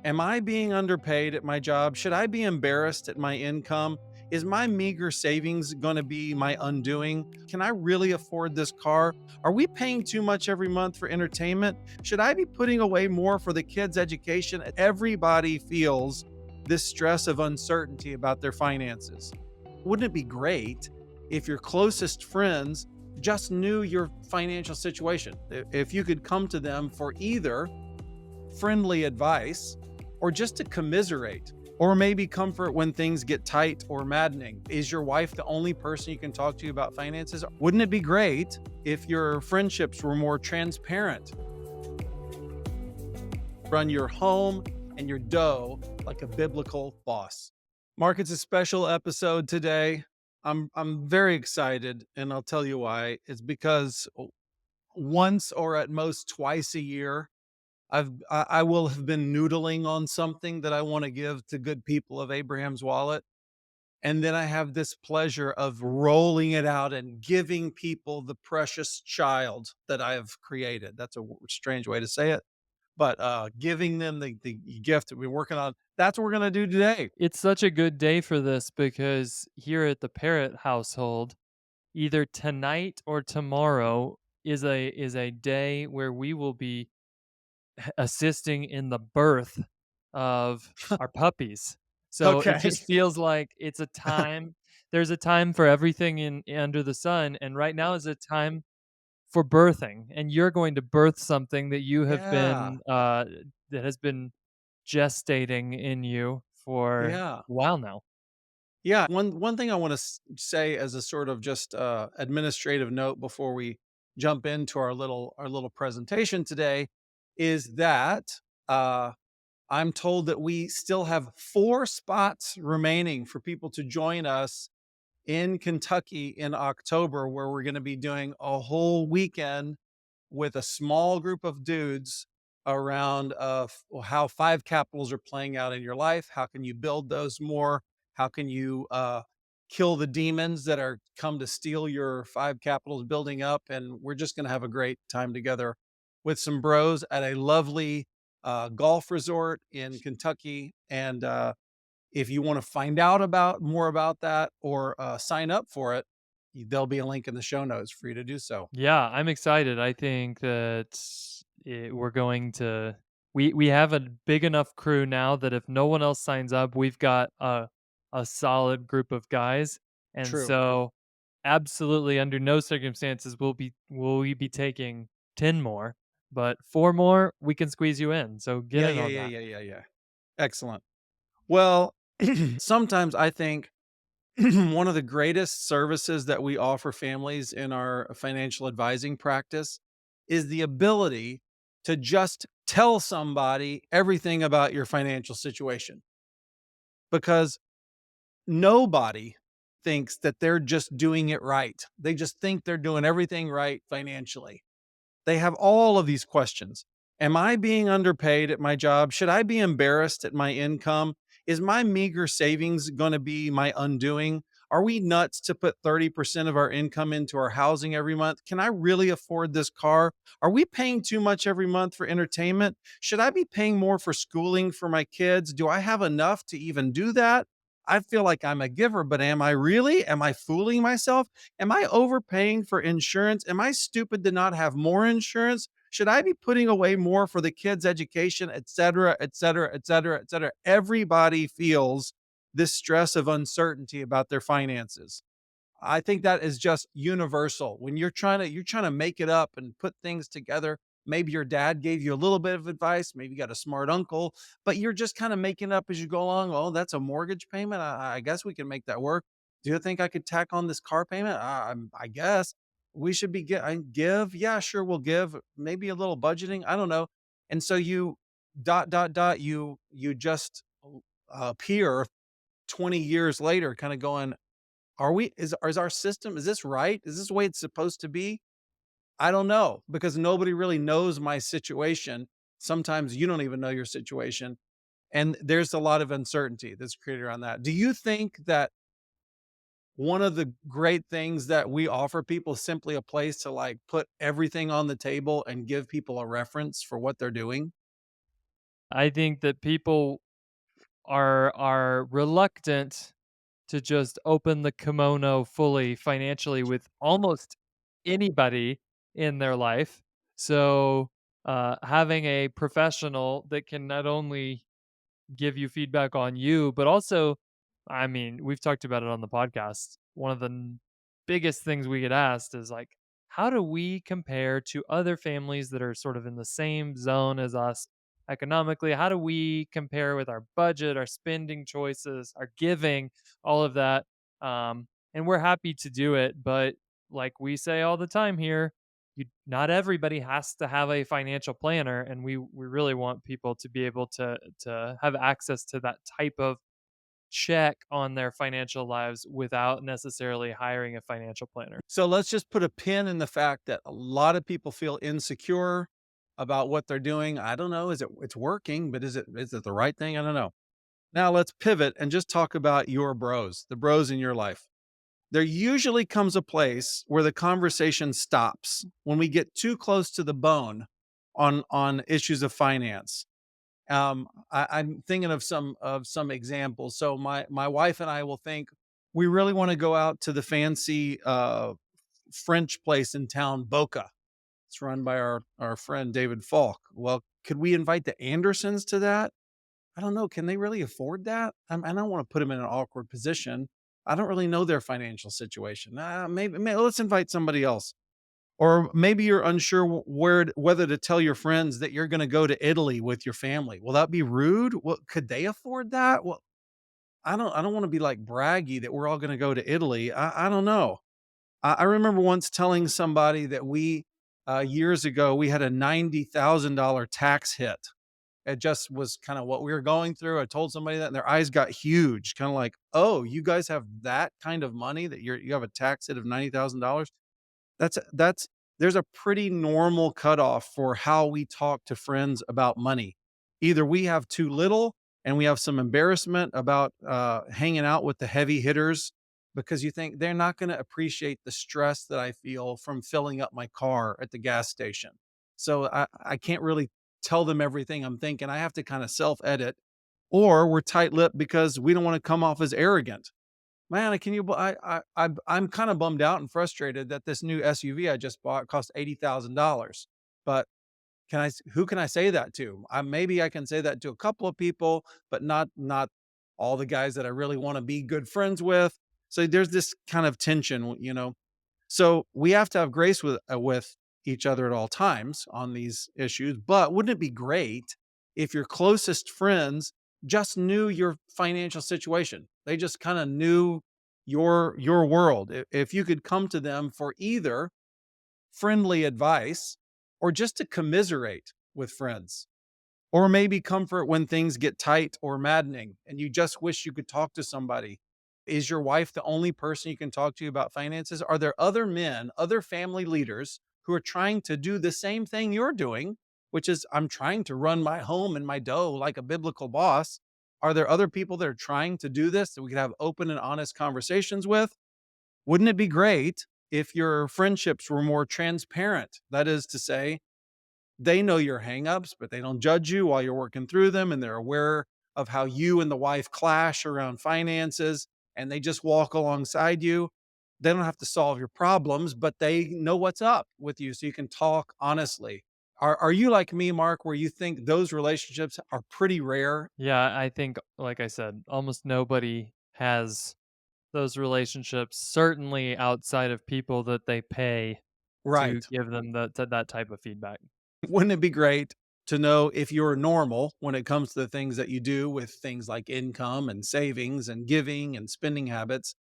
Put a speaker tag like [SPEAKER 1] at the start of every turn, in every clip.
[SPEAKER 1] Am I being underpaid at my job? Should I be embarrassed at my income? Is my meager savings going to be my undoing? Can I really afford this car? Are we paying too much every month for entertainment? Should I be putting away more for the kids' education? Everybody feels this stress of uncertainty about their finances. Wouldn't it be great if your closest friends just knew your financial situation? If you could come to them for either friendly advice or just to commiserate or maybe comfort when things get tight or maddening. Is your wife the only person you can talk to about finances? Wouldn't it be great if your friendships were more transparent? Run your home and your dough like a biblical boss. Mark, it's a special episode today. I'm very excited, and I'll tell you why. It's because once or at most twice a year, I will have been noodling on something that I want to give to good people of Abraham's wallet. And then I have this pleasure of rolling it out and giving people the precious child that I have created. That's a strange way to say it, but giving them the gift that we're working on. That's what we're going to do today.
[SPEAKER 2] It's such a good day for this because here at the Parrot household, either tonight or tomorrow is a day where we will be assisting in the birth of our puppies. So it
[SPEAKER 1] Okay.
[SPEAKER 2] just feels like it's a time there's a time for everything in under the sun, and right now is a time for birthing, and you're going to birth something that you have
[SPEAKER 1] Yeah.
[SPEAKER 2] been that has been gestating in you for a
[SPEAKER 1] Yeah.
[SPEAKER 2] while now.
[SPEAKER 1] Yeah, one thing I wanna say as a sort of just, administrative note before we jump into our little presentation today is that, I'm told that we still have 4 spots remaining for people to join us in Kentucky in October, where we're gonna be doing a whole weekend with a small group of dudes around how five capitals are playing out in your life. How can you build those more? How can you kill the demons that are come to steal your five capitals building up? And we're just going to have a great time together with some bros at a lovely golf resort in Kentucky. And if you want to find out about more about that or sign up for it, there'll be a link in the show notes for you to do so.
[SPEAKER 2] Yeah, I'm excited. I think that we're going to we have a big enough crew now that if no one else signs up, we've got a solid group of guys, and
[SPEAKER 1] True.
[SPEAKER 2] so absolutely under no circumstances will we be taking 10 more, but 4 more we can squeeze you in. So get
[SPEAKER 1] Yeah,
[SPEAKER 2] in
[SPEAKER 1] yeah,
[SPEAKER 2] on
[SPEAKER 1] yeah,
[SPEAKER 2] that.
[SPEAKER 1] yeah, yeah, yeah. Excellent. Well, sometimes I think one of the greatest services that we offer families in our financial advising practice is the ability to just tell somebody everything about your financial situation, because nobody thinks that they're just doing it right. They just think they're doing everything right financially. They have all of these questions. Am I being underpaid at my job? Should I be embarrassed at my income? Is my meager savings going to be my undoing? Are we nuts to put 30% of our income into our housing every month? Can I really afford this car? Are we paying too much every month for entertainment? Should I be paying more for schooling for my kids? Do I have enough to even do that? I feel like I'm a giver, but am I really? Am I fooling myself? Am I overpaying for insurance? Am I stupid to not have more insurance? Should I be putting away more for the kids' education, et cetera, et cetera, et cetera, et cetera? Everybody feels this stress of uncertainty about their finances. I think that is just universal. When you're trying to make it up and put things together. Maybe your dad gave you a little bit of advice, maybe you got a smart uncle, but you're just kind of making up as you go along. Oh, that's a mortgage payment. I guess we can make that work. Do you think I could tack on this car payment? I guess we should be give. Yeah, sure, we'll give. Maybe a little budgeting. I don't know. And so you dot dot dot. You just appear 20 years later, kind of going, are we is our system, is this right? Is this the way it's supposed to be? I don't know, because nobody really knows my situation. Sometimes you don't even know your situation, and there's a lot of uncertainty that's created around that. Do you think that one of the great things that we offer people is simply a place to, like, put everything on the table and give people a reference for what they're doing?
[SPEAKER 2] I think that people are reluctant to just open the kimono fully financially with almost anybody in their life. So, having a professional that can not only give you feedback on you, but also, I mean, we've talked about it on the podcast. One of the biggest things we get asked is like, how do we compare to other families that are sort of in the same zone as us economically? How do we compare with our budget, our spending choices, our giving, all of that? And we're happy to do it, but like we say all the time here, not everybody has to have a financial planner, and we really want people to be able to have access to that type of check on their financial lives without necessarily hiring a financial planner.
[SPEAKER 1] So let's just put a pin in the fact that a lot of people feel insecure about what they're doing. I don't know, is it's working, but is it the right thing? I don't know. Now let's pivot and just talk about your bros, the bros in your life. There usually comes a place where the conversation stops when we get too close to the bone on issues of finance. I'm thinking of some examples. So my wife and I will think we really want to go out to the fancy French place in town, Boca. It's run by our friend David Falk. Well, could we invite the Andersons to that? I don't know. Can they really afford that? I don't want to put them in an awkward position. I don't really know their financial situation. Maybe let's invite somebody else. Or maybe you're unsure whether to tell your friends that you're going to go to Italy with your family. Will that be rude? Well, could they afford that? Well, I don't want to be like braggy that we're all going to go to Italy. I don't know. I remember once telling somebody that we years ago we had a $90,000 tax hit. It just was kind of what we were going through. I told somebody that and their eyes got huge, kind of like, "Oh, you guys have that kind of money that you have a tax hit of $90,000?" That's there's a pretty normal cutoff for how we talk to friends about money. Either we have too little and we have some embarrassment about hanging out with the heavy hitters because you think they're not going to appreciate the stress that I feel from filling up my car at the gas station. So I can't really tell them everything I'm thinking. I have to kind of self edit, or we're tight lipped because we don't want to come off as arrogant. Man, can you? I'm kind of bummed out and frustrated that this new SUV I just bought cost $80,000. But who can I say that to? Maybe I can say that to a couple of people, but not all the guys that I really want to be good friends with. So there's this kind of tension. So we have to have grace with each other at all times on these issues. But wouldn't it be great if your closest friends just knew your financial situation? They just kind of knew your world. If you could come to them for either friendly advice or just to commiserate with friends. Or maybe comfort when things get tight or maddening and you just wish you could talk to somebody. Is your wife the only person you can talk to about finances? Are there other men, other family leaders who are trying to do the same thing you're doing, which is I'm trying to run my home and my dough like a biblical boss? Are there other people that are trying to do this that we could have open and honest conversations with? Wouldn't it be great if your friendships were more transparent? That is to say, they know your hangups, but they don't judge you while you're working through them, and they're aware of how you and the wife clash around finances, and they just walk alongside you. They don't have to solve your problems, but they know what's up with you so you can talk honestly. Are you like me, Mark, where you think those relationships are pretty rare?
[SPEAKER 2] Yeah, I think, like I said, almost nobody has those relationships, certainly outside of people that they pay to
[SPEAKER 1] Right.
[SPEAKER 2] give them that type of feedback.
[SPEAKER 1] Wouldn't it be great to know if you're normal when it comes to the things that you do with things like income and savings and giving and spending habits?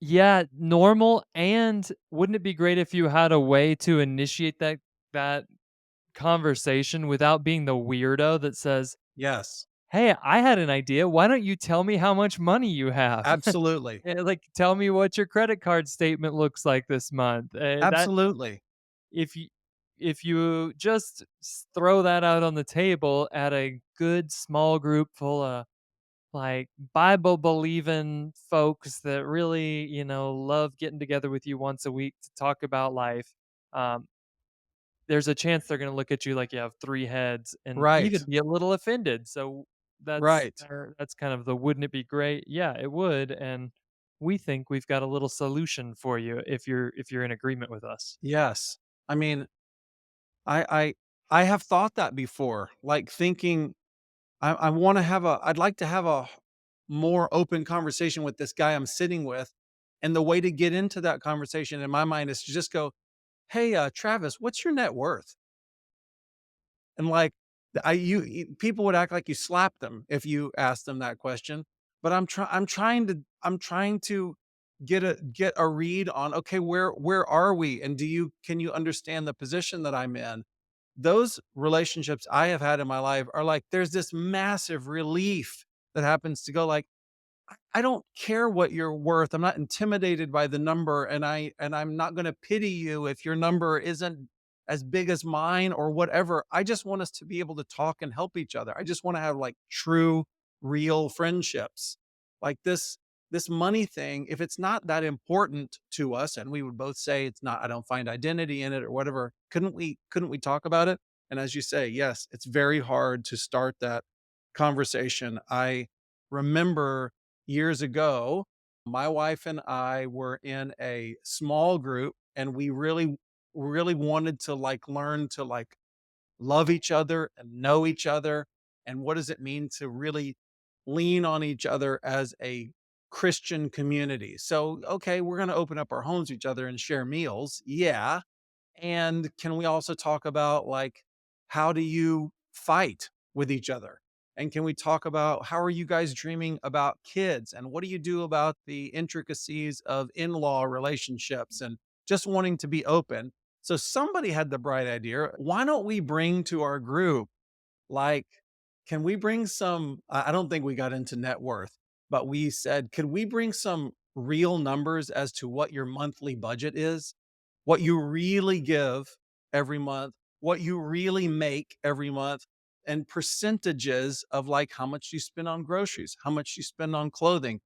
[SPEAKER 2] Yeah, normal, and wouldn't it be great if you had a way to initiate that conversation without being the weirdo that says,
[SPEAKER 1] Yes,
[SPEAKER 2] "Hey, I had an idea. Why don't you tell me how much money you have?"
[SPEAKER 1] absolutely.
[SPEAKER 2] Like, "Tell me what your credit card statement looks like this month." That
[SPEAKER 1] Absolutely.
[SPEAKER 2] if you if you just throw that out on the table at a good small group full of like Bible believing folks that really, love getting together with you once a week to talk about life. Um, there's a chance they're gonna look at you like you have 3 heads and
[SPEAKER 1] Right.
[SPEAKER 2] even be a little offended, so
[SPEAKER 1] Right.
[SPEAKER 2] that's kind of the "Wouldn't it be great?" Yeah, it would, and we think we've got a little solution for you if you're in agreement with us.
[SPEAKER 1] Yes. I mean, I I have thought that before, like thinking I wanna have a I'd like to have a more open conversation with this guy I'm sitting with, and the way to get into that conversation in my mind is to just go, "Hey, Travis, what's your net worth?" And, like, people would act like you slapped them if you asked them that question, but I'm trying to get a read on, okay, where are we? And can you understand the position that I'm in? Those relationships I have had in my life are like, there's this massive relief that happens to go like, I don't care what you're worth. I'm not intimidated by the number, and I'm not gonna pity you if your number isn't as big as mine or whatever. I just want us to be able to talk and help each other. I just wanna have, like, true, real friendships. Like, this money thing, if it's not that important to us, and we would both say it's not, I don't find identity in it or whatever, couldn't we talk about it? And as you say, yes, it's very hard to start that conversation. I remember years ago, my wife and I were in a small group, and we really wanted to like learn to like love each other and know each other. And what does it mean to really lean on each other as a Christian community? So, okay, we're going to open up our homes to each other and share meals. Yeah. And can we also talk about like how do you fight with each other? And can we talk about how are you guys dreaming about kids? And what do you do about the intricacies of in-law relationships and just wanting to be open? So somebody had the bright idea. Why don't we bring to our group like, can we bring some I don't think we got into net worth, but we said, "Could we bring some real numbers as to what your monthly budget is? What you really give every month, what you really make every month, and percentages of, like, how much you spend on groceries, how much you spend on clothing."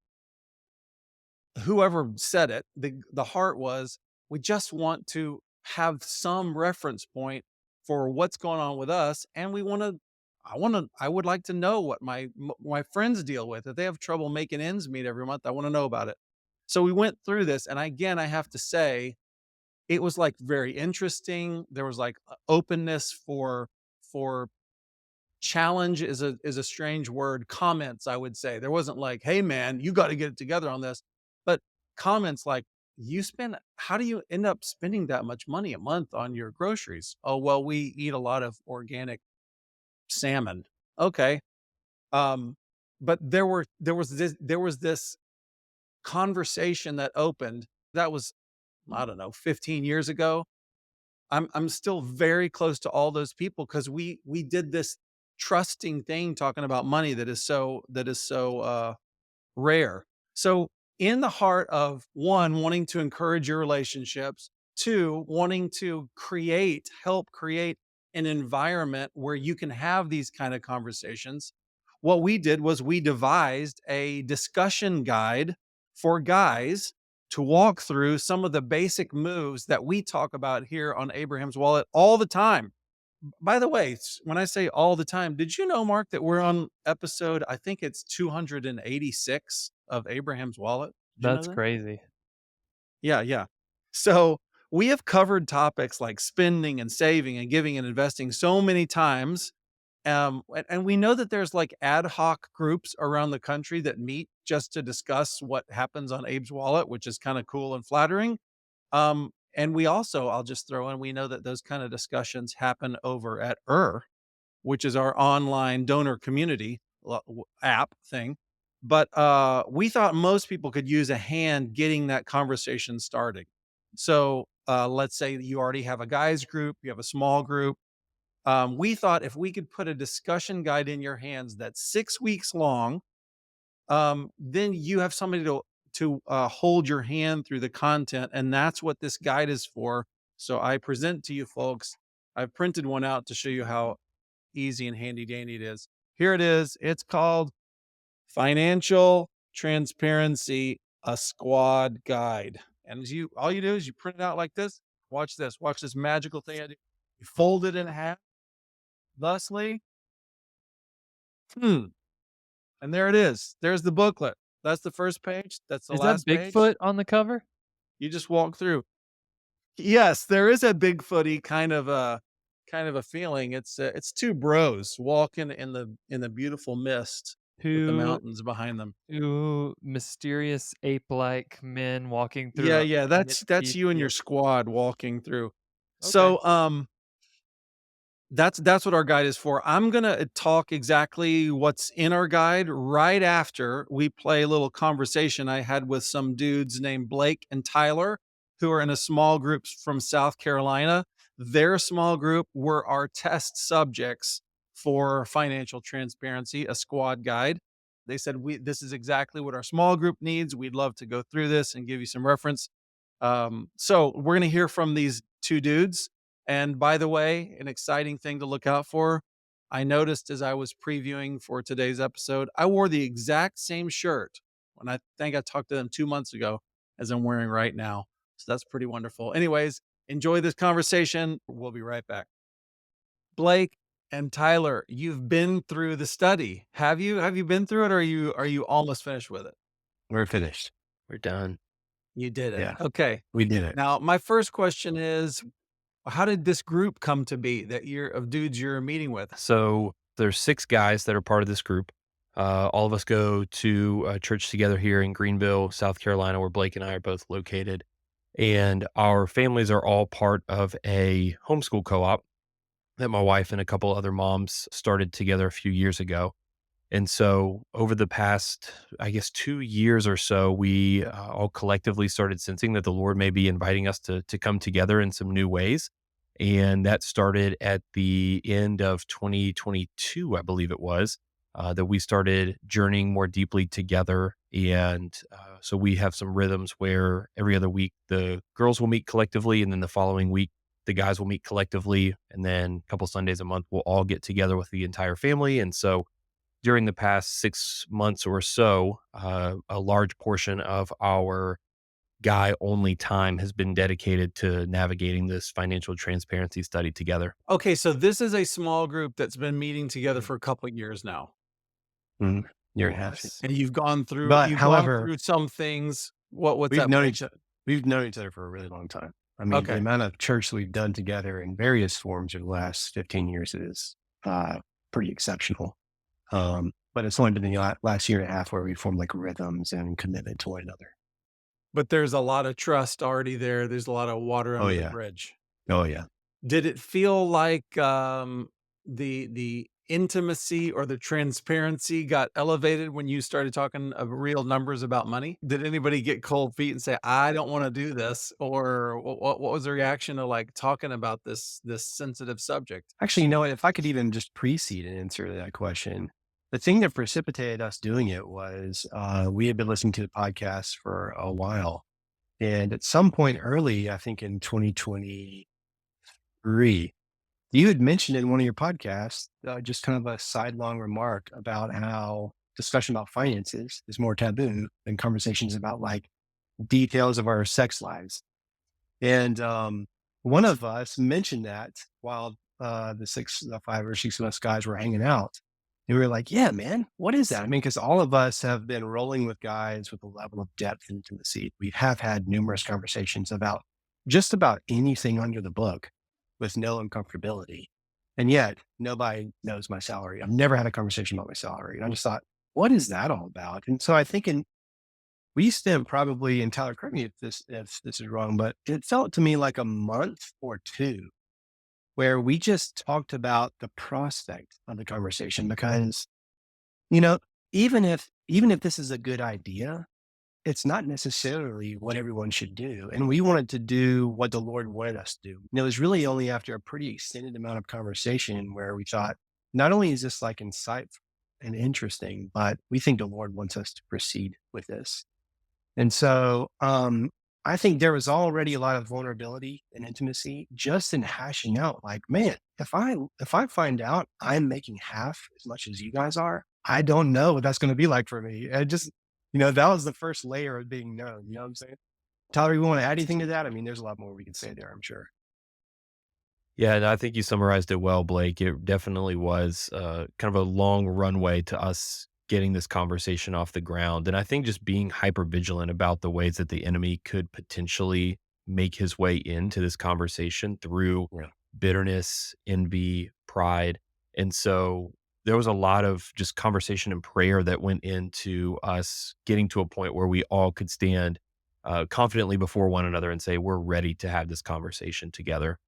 [SPEAKER 1] Whoever said it, the heart was, we just want to have some reference point for what's going on with us, and I would like to know what my friends deal with. If they have trouble making ends meet every month, I wanna know about it. So we went through this, and again, I have to say, it was, like, very interesting. There was, like, openness for challenge is a strange word, comments, I would say. There wasn't like, "Hey, man, you gotta get it together on this." But comments like, how do you end up spending that much money a month on your groceries?" "Oh, well, we eat a lot of organic salmon." "Okay." Um, but there was this conversation that opened that was, I don't know, 15 years ago. I'm still very close to all those people because we did this trusting thing talking about money that is so rare. So, in the heart of one, wanting to encourage your relationships, two, wanting to help create an environment where you can have these kind of conversations, what we did was we devised a discussion guide for guys to walk through some of the basic moves that we talk about here on Abraham's Wallet all the time. By the way, when I say all the time, did you know, Mark, that we're on episode, I think it's 286 of Abraham's Wallet? Did you know
[SPEAKER 2] That's
[SPEAKER 1] that?
[SPEAKER 2] crazy.
[SPEAKER 1] Yeah, yeah. So we have covered topics like spending and saving and giving and investing so many times. And we know that there's like ad hoc groups around the country that meet just to discuss what happens on Abe's Wallet, which is kind of cool and flattering. And we also, I'll just throw in, we know that those kind of discussions happen over at which is our online donor community app thing. But we thought most people could use a hand getting that conversation starting. So let's say that you already have a guys group, you have a small group. We thought if we could put a discussion guide in your hands that's 6 weeks long, then you have somebody to hold your hand through the content, and that's what this guide is for. So I present to you folks. I've printed one out to show you how easy and handy dandy it is. Here it is. It's called Financial Transparency, a Squad Guide. And all you do is you print it out like this. Watch this. Watch this magical thing I do. You fold it in half, thusly, hmm, and there it is. There's the booklet. That's the first page. That's the
[SPEAKER 2] Is that
[SPEAKER 1] last page.
[SPEAKER 2] Bigfoot on the cover?
[SPEAKER 1] You just walk through. Yes, there is a Bigfooty kind of a feeling. It's 2 bros walking in the beautiful mist with the
[SPEAKER 2] Two
[SPEAKER 1] mountains behind them.
[SPEAKER 2] two mysterious ape-like men walking through
[SPEAKER 1] Yeah,
[SPEAKER 2] a
[SPEAKER 1] yeah, that's
[SPEAKER 2] mid-sea
[SPEAKER 1] you and your
[SPEAKER 2] field.
[SPEAKER 1] squad walking through.
[SPEAKER 2] Okay.
[SPEAKER 1] So, that's what our guide is for. I'm gonna talk exactly what's in our guide right after we play a little conversation I had with some dudes named Blake and Tyler, who are in a small group from South Carolina. Their small group were our test subjects for financial transparency, a squad guide. They said, "We this is exactly what our small group needs. We'd love to go through this and give you some reference." So we're gonna hear from these 2 dudes, and by the way, an exciting thing to look out for, I noticed as I was previewing for today's episode, I wore the exact same shirt when I think I talked to them 2 months ago as I'm wearing right now. So that's pretty wonderful. Anyways, enjoy this conversation. We'll be right back. Blake and Tyler, you've been through the study. Have you? Have you been through it, or are you almost finished with it?
[SPEAKER 3] We're finished. We're done.
[SPEAKER 1] You did it.
[SPEAKER 3] Yeah,
[SPEAKER 1] Okay.
[SPEAKER 3] we did it.
[SPEAKER 1] Now, my first question is, how did this group come to be that you're of dudes you're meeting with?
[SPEAKER 3] So there's 6 guys that are part of this group. All of us go to a church together here in Greenville, South Carolina, where Blake and I are both located. And our families are all part of a homeschool co-op that my wife and a couple other moms started together a few years ago. And so over the past, I guess, 2 years or so, we all collectively started sensing that the Lord may be inviting us to come together in some new ways. And that started at the end of 2022, I believe it was, that we started journeying more deeply together. And so we have some rhythms where every other week the girls will meet collectively, and then the following week the guys will meet collectively, and then a couple Sundays a month we'll all get together with the entire family. And so during the past 6 months or so, a large portion of our guy only time has been dedicated to navigating this financial transparency study together.
[SPEAKER 1] Okay, so this is a small group that's been meeting together
[SPEAKER 3] Mhm.
[SPEAKER 1] for a couple of years now,
[SPEAKER 3] Mhm. Year and a half.
[SPEAKER 2] Yes.
[SPEAKER 1] and
[SPEAKER 3] But
[SPEAKER 1] you've gone
[SPEAKER 3] however,
[SPEAKER 1] through some things. What's
[SPEAKER 3] we've
[SPEAKER 1] that,
[SPEAKER 3] known
[SPEAKER 1] Blake?
[SPEAKER 3] each other. We've known each other for a really long time. I mean, the
[SPEAKER 1] Okay,
[SPEAKER 3] amount of church we've done together in various forms over the last 15 years is pretty exceptional. But it's only been the last year and a half where we formed like rhythms and commitment to one another.
[SPEAKER 1] but there's a lot of trust already there. There's a lot of water
[SPEAKER 3] Oh
[SPEAKER 1] under the
[SPEAKER 3] yeah.
[SPEAKER 1] bridge.
[SPEAKER 3] Oh yeah.
[SPEAKER 1] Did it feel like the intimacy or the transparency got elevated when you started talking of real numbers about money? Did anybody get cold feet and say, "I don't want to do this," or what was the reaction to like talking about this sensitive subject?
[SPEAKER 3] Actually, you know what? If I could even just precede and answer that question, the thing that precipitated us doing it was we had been listening to the podcast for a while. And at some point early, I think in 2023, you had mentioned in one of your podcasts, just kind of a sidelong remark about how discussion about finances is more taboo than conversations about like details of our sex lives. And one of us mentioned that while the 5 or 6 of us guys were hanging out. And we were like, yeah, man, what is that? I mean, because all of us have been rolling with guys with a level of depth and intimacy. We have had numerous conversations about just about anything under the book with no uncomfortability. And yet, nobody knows my salary. I've never had a conversation about my salary. And I just thought, what is that all about? And so I think we spent probably, and Tyler, correct me if this is wrong, but it felt to me like a month or 2 where we just talked about the prospect of the conversation because, you know, even if this is a good idea, it's not necessarily what everyone should do. And we wanted to do what the Lord wanted us to do. And it was really only after a pretty extended amount of conversation where we thought, not only is this like insightful and interesting, but we think the Lord wants us to proceed with this. And so, I think there was already a lot of vulnerability and intimacy just in hashing out like, man, if I find out I'm making half as much as you guys are, I don't know what that's going to be like for me. And just, that was the first layer of being known. You know what I'm saying? Tyler, you want to add anything to that? I mean, there's a lot more we can say there, I'm sure.
[SPEAKER 4] Yeah, and I think you summarized it well, Blake. It definitely was kind of a long runway to us getting this conversation off the ground. And I think just being hyper vigilant about the ways that the enemy could potentially make his way into this conversation through
[SPEAKER 3] Yeah.
[SPEAKER 4] bitterness, envy, pride. And so there was a lot of just conversation and prayer that went into us getting to a point where we all could stand confidently before one another and say, we're ready to have this conversation together.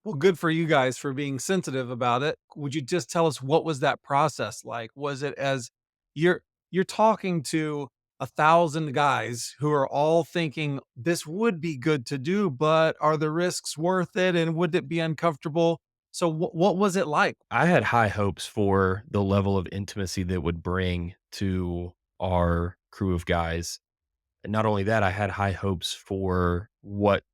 [SPEAKER 1] Well, good for you guys for being sensitive about it. Would you just tell us what was that process like? Was it as you're you're talking to 1,000 guys who are all thinking this would be good to do, but are the risks worth it and would it be uncomfortable? So what was it like?
[SPEAKER 4] I had high hopes for the level of intimacy that would bring to our crew of guys. And not only that, I had high hopes for what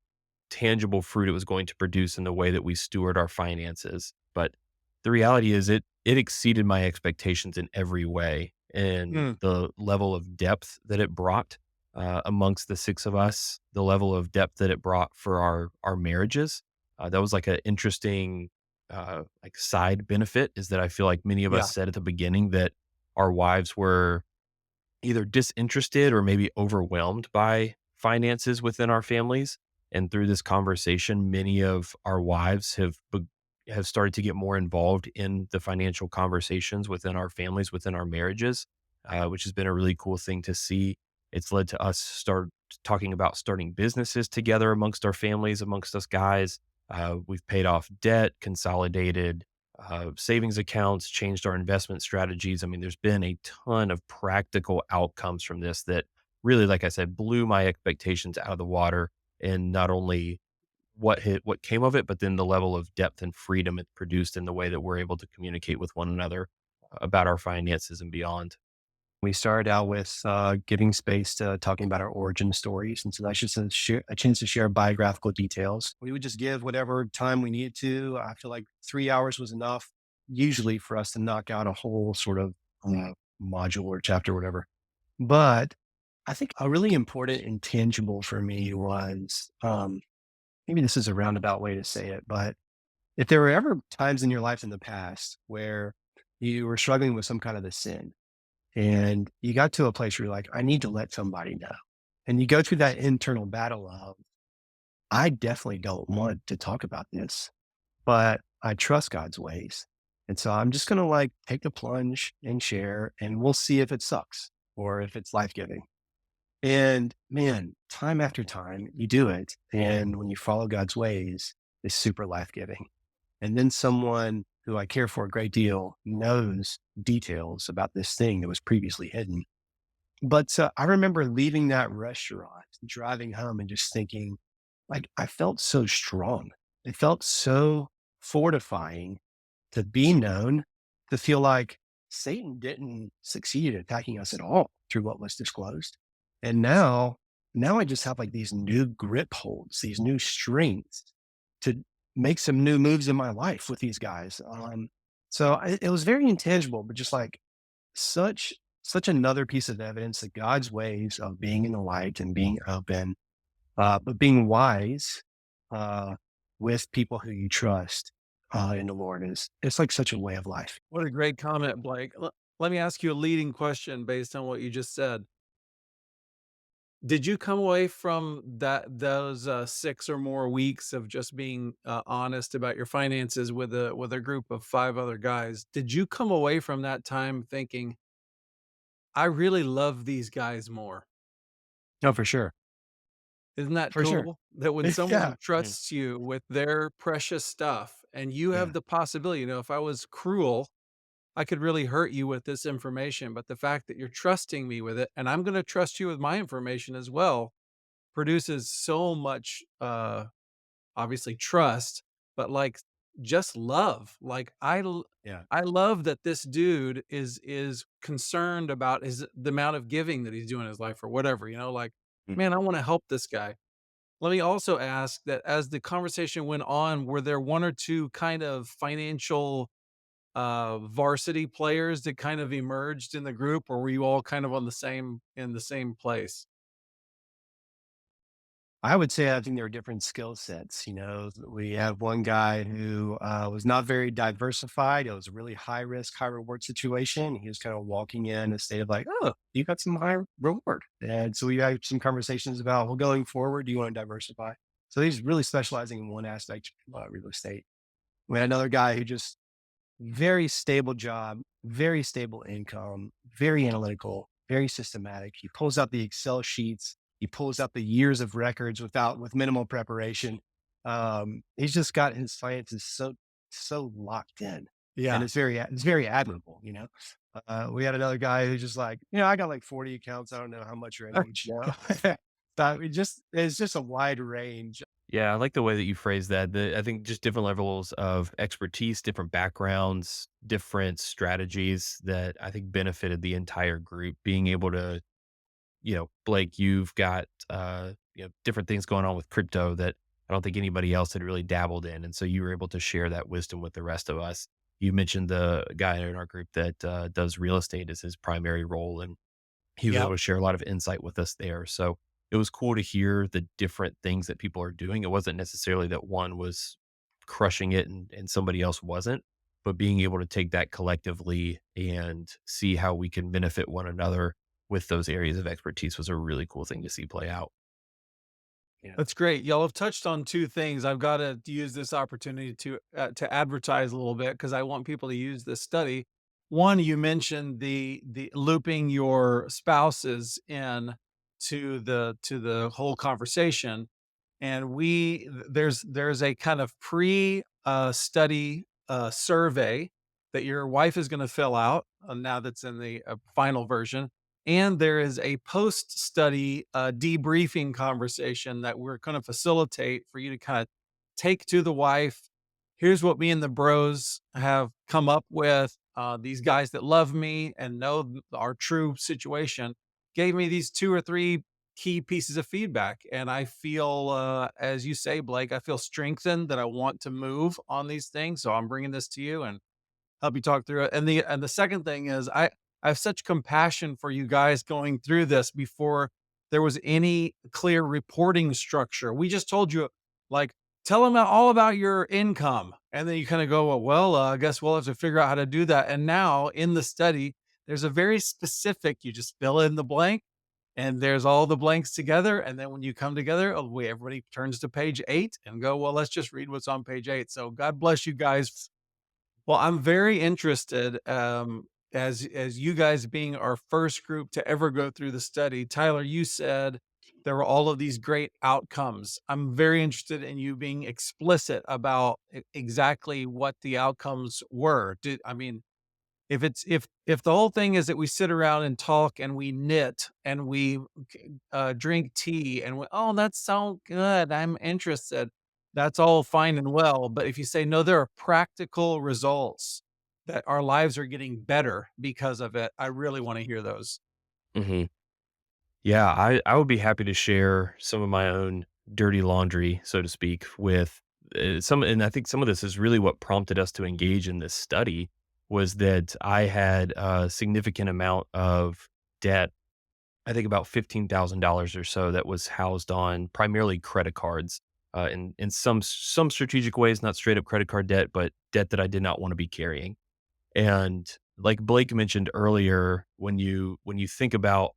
[SPEAKER 4] tangible fruit it was going to produce in the way that we steward our finances. But the reality is it exceeded my expectations in every way. And
[SPEAKER 1] Mm,
[SPEAKER 4] the level of depth that it brought amongst the six of us, the level of depth that it brought for our marriages, that was like an interesting like side benefit is that I feel like many of us
[SPEAKER 1] yeah,
[SPEAKER 4] said at the beginning that our wives were either disinterested or maybe overwhelmed by finances within our families. And through this conversation, many of our wives have started to get more involved in the financial conversations within our families, within our marriages, which has been a really cool thing to see. It's led to us start talking about starting businesses together amongst our families, amongst us guys. We've paid off debt, consolidated savings accounts, changed our investment strategies. I mean, there's been a ton of practical outcomes from this that really, like I said, blew my expectations out of the water. And not only what came of it, but then the level of depth and freedom it produced in the way that we're able to communicate with one another about our finances and beyond.
[SPEAKER 3] We started out with giving space to talking about our origin stories. And so that's just a chance to share biographical details. We would just give whatever time we needed to. I feel like 3 hours was enough, usually, for us to knock out a whole sort of module or chapter or whatever. But I think a really important intangible for me was maybe this is a roundabout way to say it, but if there were ever times in your life in the past where you were struggling with some kind of a sin, and you got to a place where you're like, I need to let somebody know. And you go through that internal battle of, I definitely don't want to talk about this, but I trust God's ways. And so I'm just going to like take the plunge and share, and we'll see if it sucks or if it's life giving. And man, time after time, you do it. And when you follow God's ways, it's super life giving. And then someone who I care for a great deal knows details about this thing that was previously hidden. But I remember leaving that restaurant, driving home, and just thinking, like, I felt so strong. It felt so fortifying to be known, to feel like Satan didn't succeed at attacking us at all through what was disclosed. And now I just have like these new grip holds, these new strengths to make some new moves in my life with these guys. It was very intangible, but just like such such another piece of evidence that God's ways of being in the light and being open, but being wise uh, with people who you trust in the Lord is it's like such a way of life.
[SPEAKER 1] what a great comment, Blake. Let me ask you a leading question based on what you just said. Did you come away from those 6 or more weeks of just being, honest about your finances with a group of 5 other guys? Did you come away from that time thinking, "I really love these guys more"?
[SPEAKER 3] No, for sure,
[SPEAKER 1] Isn't that
[SPEAKER 3] for sure.
[SPEAKER 1] cool? That when
[SPEAKER 3] Yeah,
[SPEAKER 1] someone
[SPEAKER 4] Mhm.
[SPEAKER 1] trusts you with their precious stuff and you have
[SPEAKER 3] yeah,
[SPEAKER 1] the possibility, if I was cruel, I could really hurt you with this information, but the fact that you're trusting me with it, and I'm gonna trust you with my information as well, produces so much, obviously trust, but, like, just love. Like,
[SPEAKER 3] yeah.
[SPEAKER 1] I love that this dude is concerned about the amount of giving that he's doing in his life or whatever, like,
[SPEAKER 3] Mm.
[SPEAKER 1] "Man, I wanna help this guy." Let me also ask that as the conversation went on, were there 1 or 2 kind of financial, varsity players that kind of emerged in the group, or were you all kind of on the same in the same place?
[SPEAKER 3] I would say I think there are different skill sets. You know, we have one guy who was not very diversified. It was a really high risk, high reward situation. He was kind of walking in a state of like, oh, you got some high reward. And so we had some conversations about, well, going forward, do you want to diversify? So he's really specializing in one aspect of real estate. We had another guy who just very stable job, very stable income, very analytical, very systematic. He pulls out the Excel sheets. He pulls out the years of records with minimal preparation. He's just got his finances so locked in, and
[SPEAKER 1] Yeah.
[SPEAKER 3] it's very admirable. You know, we had another guy who's just like, I got like 40 accounts. I don't know how much are in each now. But it's just a wide range.
[SPEAKER 4] Yeah, I like the way that you phrase that. I think just different levels of expertise, different backgrounds, different strategies that I think benefited the entire group. Being able to, Blake, you've got different things going on with crypto that I don't think anybody else had really dabbled in, and so you were able to share that wisdom with the rest of us. You mentioned the guy in our group that does real estate as his primary role, and he was able
[SPEAKER 1] Yep.
[SPEAKER 4] to share a lot of insight with us there. So it was cool to hear the different things that people are doing. It wasn't necessarily that one was crushing it and somebody else wasn't, but being able to take that collectively and see how we can benefit one another with those areas of expertise was a really cool thing to see play out.
[SPEAKER 3] Yeah.
[SPEAKER 1] That's great. Y'all have touched on 2 things. I've gotta use this opportunity to advertise a little bit because I want people to use this study. One, you mentioned the looping your spouses in to the whole conversation, and there's a kind of study, survey that your wife is gonna fill out, now that's in the, final version, and there is a post-study, debriefing conversation that we're gonna facilitate for you to kinda take to the wife. "Here's what me and the bros have come up with. These guys that love me and know our true situation gave me these 2 or 3 key pieces of feedback, and I feel, as you say, Blake, I feel strengthened that I want to move on these things, so I'm bringing this to you and help you talk through it. And the second thing is I have such compassion for you guys going through this before there was any clear reporting structure. We just told you like tell them all about your income. And then you kind of go, well, I guess we'll have to figure out how to do that. And now in the study, there's a very specific, you just fill in the blank and there's all the blanks together. And then when you come together, everybody turns to page 8 and go, well, let's just read what's on page 8. So God bless you guys. Well, I'm very interested, as you guys being our first group to ever go through the study. Tyler, you said there were all of these great outcomes. I'm very interested in you being explicit about exactly what the outcomes were. I mean, if the whole thing is that we sit around and talk and we knit and we drink tea and oh, that's so good. I'm interested. That's all fine and well. But if you say, no, there are practical results that our lives are getting better because of it, I really want to hear those.
[SPEAKER 4] hmm Yeah, I would be happy to share some of my own dirty laundry, so to speak, with and I think some of this is really what prompted us to engage in this study was that I had a significant amount of debt. I think about $15,000 or so that was housed on primarily credit cards, in some strategic ways, not straight up credit card debt, but debt that I did not want to be carrying. And like Blake mentioned earlier, when you think about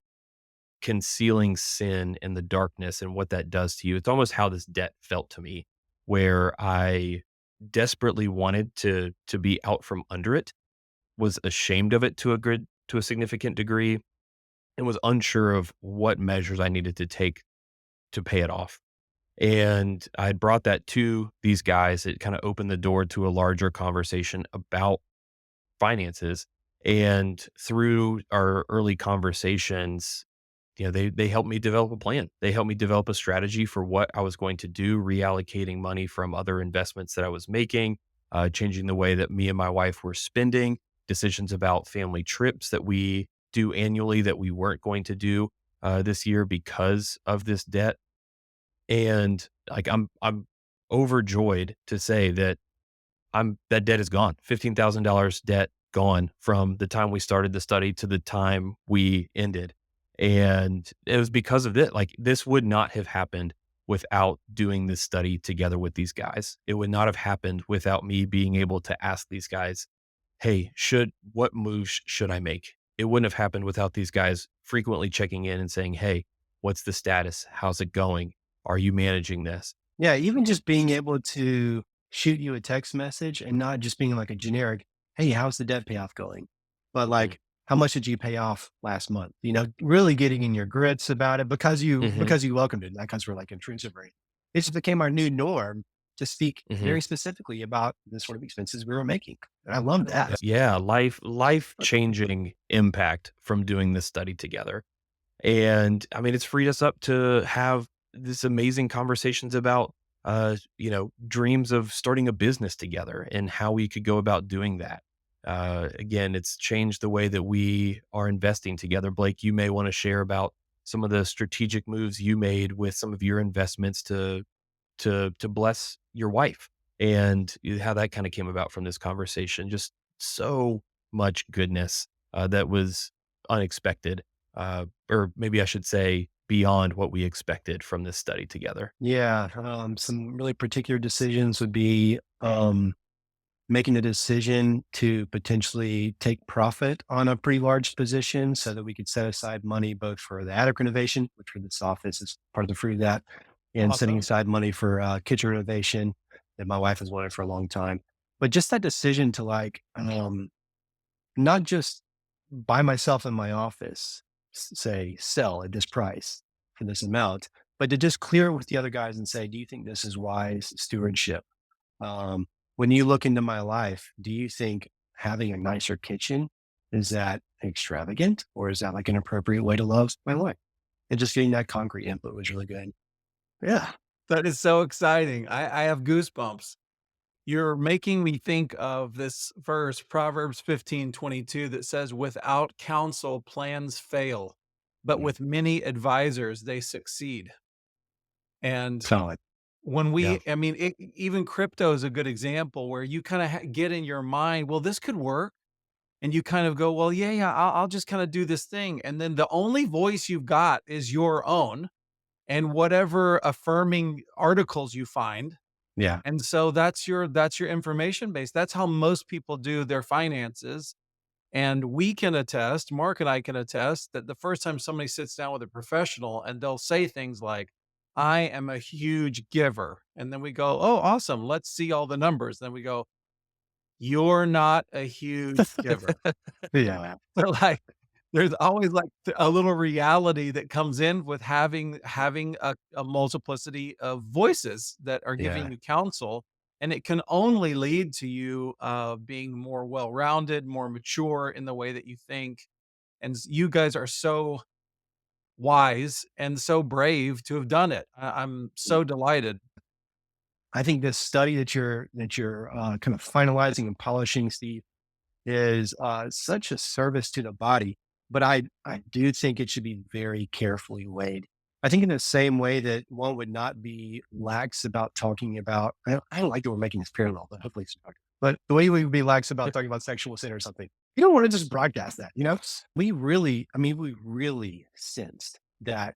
[SPEAKER 4] concealing sin in the darkness and what that does to you. It's almost how this debt felt to me, where I desperately wanted to be out from under it, was ashamed of it to a significant degree, and was unsure of what measures I needed to take to pay it off. And I had brought that to these guys. It kind of opened the door to a larger conversation about finances. And through our early conversations, they helped me develop a plan. They helped me develop a strategy for what I was going to do, reallocating money from other investments that I was making, changing the way that me and my wife were spending, decisions about family trips that we do annually that we weren't going to do this year because of this debt. And like I'm overjoyed to say that that debt is gone. $15,000 debt gone from the time we started the study to the time we ended. And it was because of this. Like this would not have happened without doing this study together with these guys. It would not have happened without me being able to ask these guys, hey, what moves should I make? It wouldn't have happened without these guys frequently checking in and saying, hey, what's the status? How's it going? Are you managing this?
[SPEAKER 3] Yeah, even just being able to shoot you a text message and not just being like a generic, "Hey, how's the debt payoff going?" But
[SPEAKER 4] Mhm.
[SPEAKER 3] like, "How much did you pay off last month?" Really getting in your grits about it because you
[SPEAKER 4] Mhm.
[SPEAKER 3] because you welcomed it. That comes from like intrusive rate. It just became our new norm to speak
[SPEAKER 4] Mhm.
[SPEAKER 3] very specifically about the sort of expenses we were making. And I love that.
[SPEAKER 4] Yeah, life changing impact from doing this study together. And I mean, it's freed us up to have this amazing conversations about, dreams of starting a business together and how we could go about doing that. Again, it's changed the way that we are investing together. Blake, you may want to share about some of the strategic moves you made with some of your investments to bless your wife and how that kind of came about from this conversation. Just so much goodness that was unexpected, or maybe I should say beyond what we expected from this study together.
[SPEAKER 3] Yeah, some really particular decisions would be making the decision to potentially take profit on a pretty large position so that we could set aside money both for the attic renovation, which for this office is part of the fruit of that, and setting
[SPEAKER 1] Awesome.
[SPEAKER 3] aside money for kitchen renovation that my wife has wanted for a long time. But just that decision to not just by myself in my office, say sell at this price for this amount, but to just clear it with the other guys and say, do you think this is wise stewardship? When you look into my life, do you think having a nicer kitchen is that extravagant or is that like an appropriate way to love my wife? And just getting that concrete input was really good. Yeah.
[SPEAKER 1] That is so exciting. I have goosebumps. You're making me think of this verse, Proverbs 15:22, that says, "Without counsel, plans fail, but
[SPEAKER 3] Mm.
[SPEAKER 1] with many advisors, they succeed." And
[SPEAKER 3] Solid.
[SPEAKER 1] when
[SPEAKER 3] Yeah.
[SPEAKER 1] I mean, even crypto is a good example where you kind of get in your mind, well, this could work. And you kind of go, well, yeah, yeah, I'll just kind of do this thing. And then the only voice you've got is your own and whatever affirming articles you find.
[SPEAKER 3] Yeah.
[SPEAKER 1] And so that's your information base. That's how most people do their finances. And we can attest, Mark and I can attest that the first time somebody sits down with a professional and they'll say things like, I am a huge giver. And then we go, oh, awesome. Let's see all the numbers. Then we go, you're not a huge giver.
[SPEAKER 3] Yeah.
[SPEAKER 1] So, like, there's always, like, a little reality that comes in with having a multiplicity of voices that are giving
[SPEAKER 3] Yeah.
[SPEAKER 1] you counsel, and it can only lead to you, being more well-rounded, more mature in the way that you think, and you guys are so wise and so brave to have done it. I'm so delighted.
[SPEAKER 3] I think this study that you're kind of finalizing and polishing, Steve, is such a service to the body, but I do think it should be very carefully weighed. I think in the same way that one would not be lax about talking about, I don't like that we're making this parallel, but hopefully it's not. But the way we would be lax about talking about sexual sin or something, you don't want to just broadcast that. We really sensed that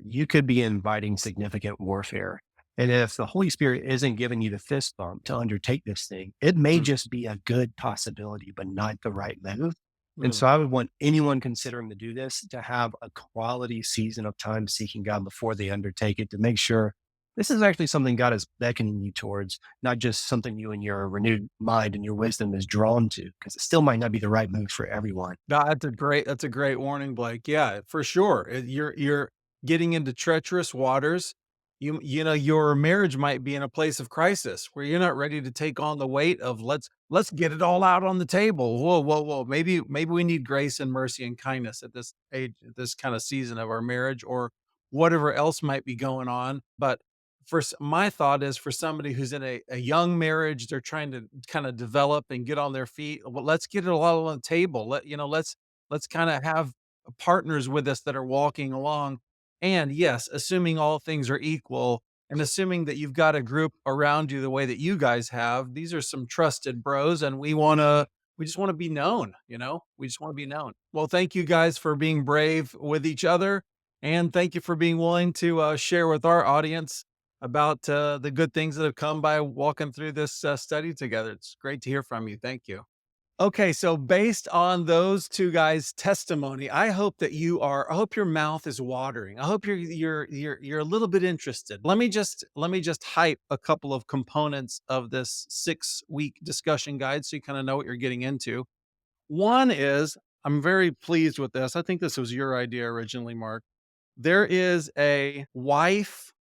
[SPEAKER 3] you could be inviting significant warfare. And if the Holy Spirit isn't giving you the fist bump to undertake this thing, it may
[SPEAKER 1] Mm,
[SPEAKER 3] just be a good possibility, but not the right move. And
[SPEAKER 1] mm.
[SPEAKER 3] so I would want anyone considering to do this to have a quality season of time seeking God before they undertake it to make sure this is actually something God is beckoning you towards, not just something you and your renewed mind and your wisdom is drawn to, because it still might not be the right move for everyone.
[SPEAKER 1] No, that's a great warning, Blake. Yeah, for sure. You're getting into treacherous waters. You know, your marriage might be in a place of crisis where you're not ready to take on the weight of let's get it all out on the table. Whoa, whoa, whoa. Maybe we need grace and mercy and kindness at this age, at this kind of season of our marriage, or whatever else might be going on. But my thought is for somebody who's in a young marriage, they're trying to kind of develop and get on their feet. Well, let's get it all on the table. Let's kind of have partners with us that are walking along. And yes, assuming all things are equal and assuming that you've got a group around you the way that you guys have, these are some trusted bros, and we just want to be known, we just want to be known. Well, thank you guys for being brave with each other And thank you for being willing to share with our audience about the good things that have come by walking through this study together. It's great to hear from you. Thank you. Okay, so based on those two guys' testimony, I hope that I hope your mouth is watering. I hope you're a little bit interested. Let me just hype a couple of components of this 6-week discussion guide so you kind of know what you're getting into. One is I'm very pleased with this. I think this was your idea originally, Mark. There is a wife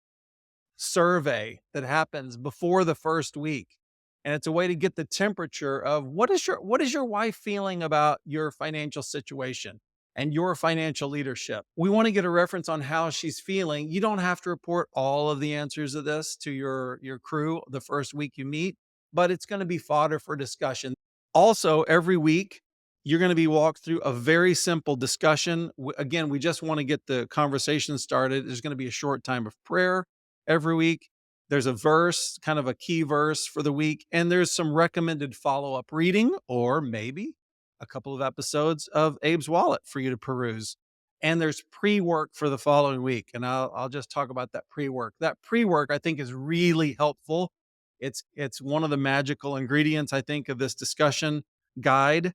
[SPEAKER 1] survey that happens before the first week. And it's a way to get the temperature of what is your wife feeling about your financial situation and your financial leadership. We want to get a reference on how she's feeling. You don't have to report all of the answers of this to your crew the first week you meet, but it's going to be fodder for discussion. Also, every week you're going to be walked through a very simple discussion. Again, we just want to get the conversation started. There's going to be a short time of prayer every week. There's a verse, kind of a key verse for the week, and there's some recommended follow up reading, or maybe a couple of episodes of Abe's Wallet for you to peruse. And there's pre work for the following week. And I'll just talk about that pre work. That pre work, I think, is really helpful. It's one of the magical ingredients, I think, of this discussion guide.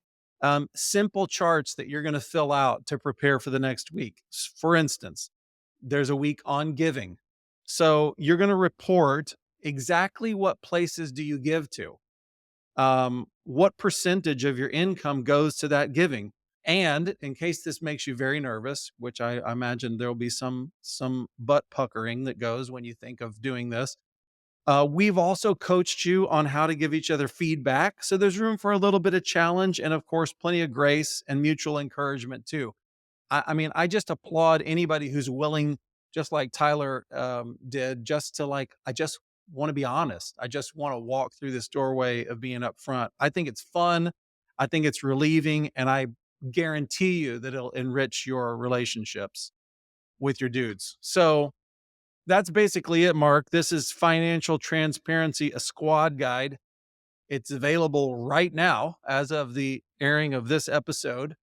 [SPEAKER 1] Simple charts that you're going to fill out to prepare for the next week. For instance, there's a week on giving. So you're going to report exactly what places do you give to? What percentage of your income goes to that giving? And in case this makes you very nervous, which I imagine there'll be some butt puckering that goes when you think of doing this. We've also coached you on how to give each other feedback. So there's room for a little bit of challenge and, of course, plenty of grace and mutual encouragement too. I mean, I just applaud anybody who's willing, just like Tyler did, just to I just want to be honest. I just want to walk through this doorway of being upfront. I think it's fun. I think it's relieving. And I guarantee you that it'll enrich your relationships with your dudes. So that's basically it, Mark. This is Financial Transparency, a squad guide. It's available right now as of the airing of this episode,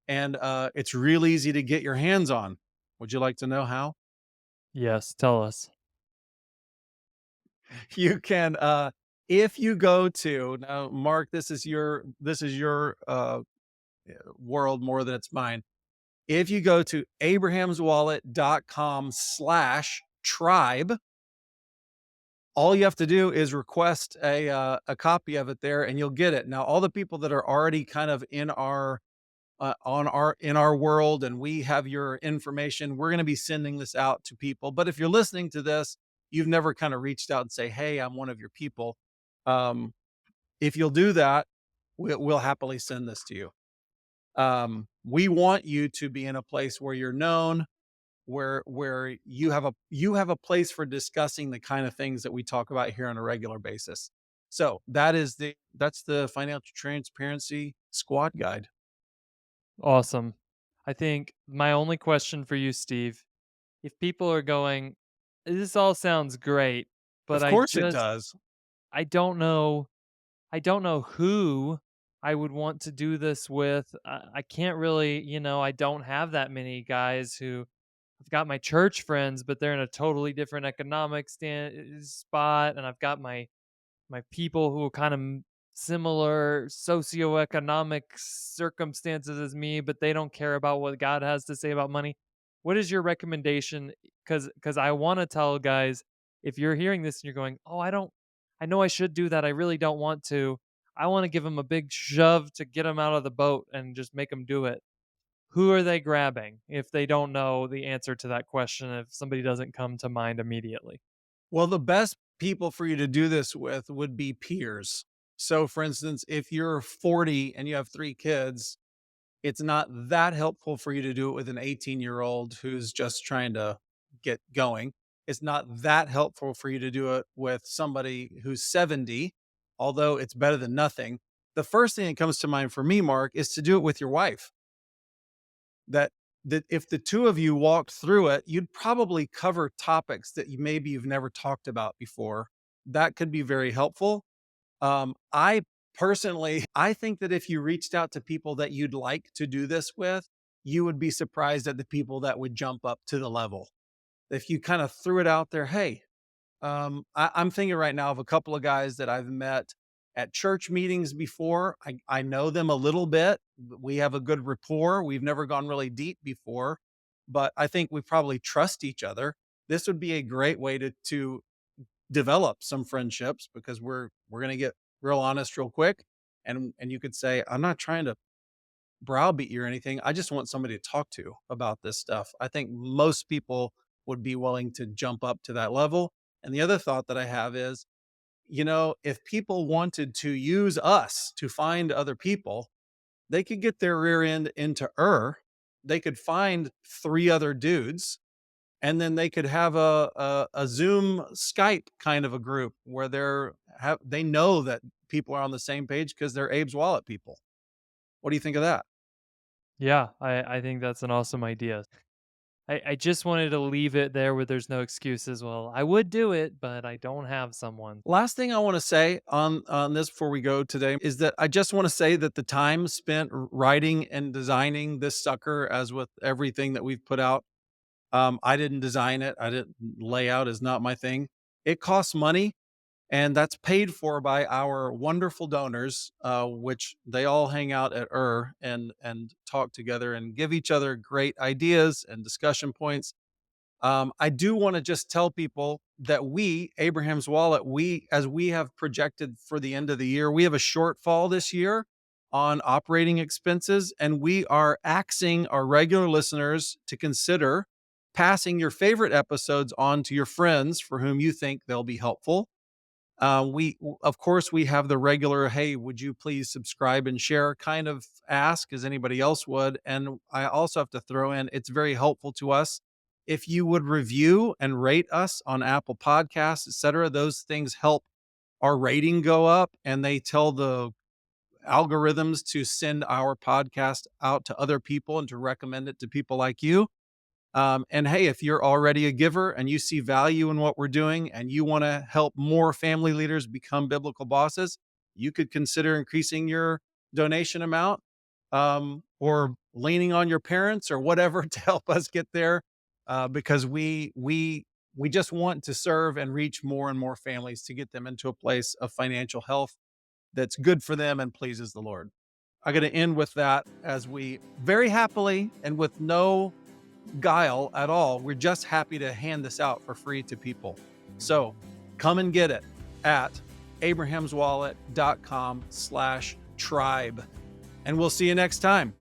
[SPEAKER 1] and it's real easy to get your hands on. Would you like to know how?
[SPEAKER 2] Yes, tell us.
[SPEAKER 1] You can, if you go to now, Mark. This is your world more than it's mine. If you go to abrahamswallet.com/tribe, all you have to do is request a copy of it there, and you'll get it. Now, all the people that are already kind of in our in our world and we have your information, we're going to be sending this out to people. But if you're listening to this, you've never kind of reached out and say, hey, I'm one of your people. um, if you'll do that, we'll happily send this to you. We want you to be in a place where you're known, where you have a place for discussing the kind of things that we talk about here on a regular basis. So that's the financial transparency squad guide.
[SPEAKER 2] Awesome. I think my only question for you, Steve, if people are going, this all sounds great, but
[SPEAKER 1] Of course it does.
[SPEAKER 2] I don't know, I don't know who I would want to do this with. I can't really, I don't have that many guys who I've got my church friends, but they're in a totally different economic spot, and I've got my people who are kind of similar socioeconomic circumstances as me, but they don't care about what God has to say about money. What is your recommendation? Because I want to tell guys, if you're hearing this and you're going, oh, I know I should do that. I really don't want to. I want to give them a big shove to get them out of the boat and just make them do it. Who are they grabbing if they don't know the answer to that question? If somebody doesn't come to mind immediately?
[SPEAKER 1] Well, the best people for you to do this with would be peers. So, for instance, if you're 40 and you have 3 kids, it's not that helpful for you to do it with an 18-year-old who's just trying to get going. It's not that helpful for you to do it with somebody who's 70, although it's better than nothing. The first thing that comes to mind for me, Mark, is to do it with your wife. that that if the two of you walked through it, you'd probably cover topics that you've never talked about before. That could be very helpful. I personally, I think that if you reached out to people that you'd like to do this with, you would be surprised at the people that would jump up to the level. If you kind of threw it out there, hey, I'm thinking right now of a couple of guys that I've met at church meetings before. I know them a little bit. We have a good rapport. We've never gone really deep before, but I think we probably trust each other. This would be a great way to develop some friendships because we're going to get real honest real quick. And you could say, I'm not trying to browbeat you or anything. I just want somebody to talk to about this stuff. I think most people would be willing to jump up to that level. And the other thought that I have is, if people wanted to use us to find other people, they could get their rear end into They could find three other dudes, and then they could have a Zoom Skype kind of a group where they know that people are on the same page because they're Abe's Wallet people. What do you think of that?
[SPEAKER 2] Yeah, I think that's an awesome idea. I just wanted to leave it there where there's no excuses. Well, I would do it, but I don't have someone.
[SPEAKER 1] Last thing I want to say on this before we go today is that I just want to say that the time spent writing and designing this sucker, as with everything that we've put out, I didn't design it. I didn't Layout is not my thing. It costs money, and that's paid for by our wonderful donors, which they all hang out at and talk together and give each other great ideas and discussion points. I do want to just tell people that Abraham's Wallet, as we have projected for the end of the year, we have a shortfall this year on operating expenses, and we are axing our regular listeners to consider passing your favorite episodes on to your friends for whom you think they'll be helpful. Of course, we have the regular, hey, would you please subscribe and share kind of ask as anybody else would. And I also have to throw in, it's very helpful to us if you would review and rate us on Apple Podcasts, etc. Those things help our rating go up, and they tell the algorithms to send our podcast out to other people and to recommend it to people like you. And hey, if you're already a giver and you see value in what we're doing and you want to help more family leaders become biblical bosses, you could consider increasing your donation amount, or leaning on your parents or whatever to help us get there. Because we just want to serve and reach more and more families to get them into a place of financial health that's good for them and pleases the Lord. I'm going to end with that as we very happily and with no guile at all. We're just happy to hand this out for free to people. So come and get it at abrahamswallet.com/tribe. And we'll see you next time.